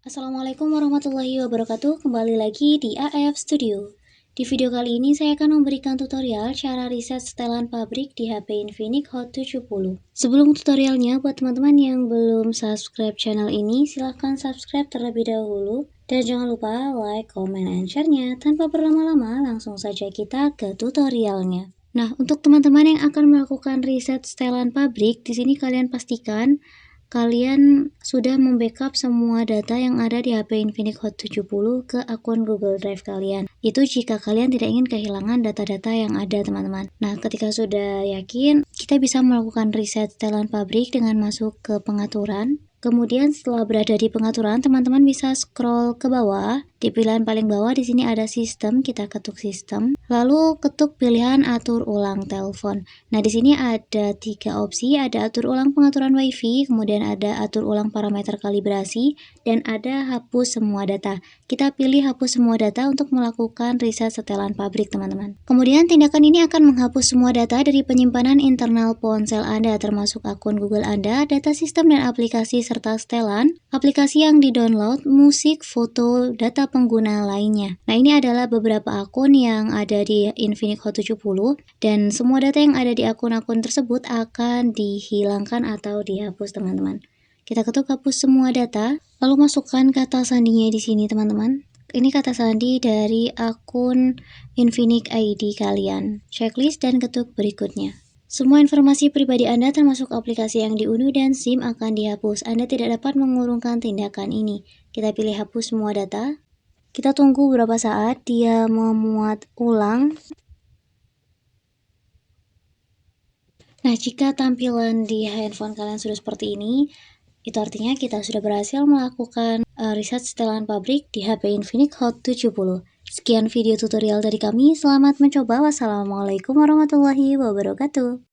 Assalamualaikum warahmatullahi wabarakatuh. Kembali lagi di AF Studio. Di video kali ini saya akan memberikan tutorial cara riset setelan pabrik di HP Infinix Hot 70. Sebelum tutorialnya, buat teman-teman yang belum subscribe channel ini, silahkan subscribe terlebih dahulu. Dan jangan lupa like, comment, and share-nya. Tanpa berlama-lama, langsung saja kita ke tutorialnya. Nah, untuk teman-teman yang akan melakukan riset setelan pabrik, di sini kalian pastikan kalian sudah membackup semua data yang ada di HP Infinix Hot 70 ke akun Google Drive kalian. Itu jika kalian tidak ingin kehilangan data-data yang ada, teman-teman. Nah, ketika sudah yakin, kita bisa melakukan reset setelan pabrik dengan masuk ke pengaturan. Kemudian setelah berada di pengaturan, teman-teman bisa scroll ke bawah. Di pilihan paling bawah di sini ada sistem, kita ketuk sistem. Lalu ketuk pilihan atur ulang telepon. Nah, di sini ada 3 opsi, ada atur ulang pengaturan WiFi, kemudian ada atur ulang parameter kalibrasi, dan ada hapus semua data. Kita pilih hapus semua data untuk melakukan reset setelan pabrik, teman-teman. Kemudian tindakan ini akan menghapus semua data dari penyimpanan internal ponsel Anda, termasuk akun Google Anda, data sistem dan aplikasi serta setelan, aplikasi yang di-download, musik, foto, data pengguna lainnya. Nah, ini adalah beberapa akun yang ada di Infinix Hot 70 dan semua data yang ada di akun-akun tersebut akan dihilangkan atau dihapus, teman-teman. Kita ketuk hapus semua data, lalu masukkan kata sandinya di sini, teman-teman. Ini kata sandi dari akun Infinix ID kalian. Checklist dan ketuk berikutnya. Semua informasi pribadi Anda termasuk aplikasi yang diunduh dan SIM akan dihapus. Anda tidak dapat mengurungkan tindakan ini. Kita pilih hapus semua data. Kita tunggu beberapa saat dia memuat ulang. Nah, jika tampilan di handphone kalian sudah seperti ini, itu artinya kita sudah berhasil melakukan riset setelan pabrik di HP Infinix Hot 70. Sekian video tutorial dari kami, selamat mencoba. Wassalamualaikum warahmatullahi wabarakatuh.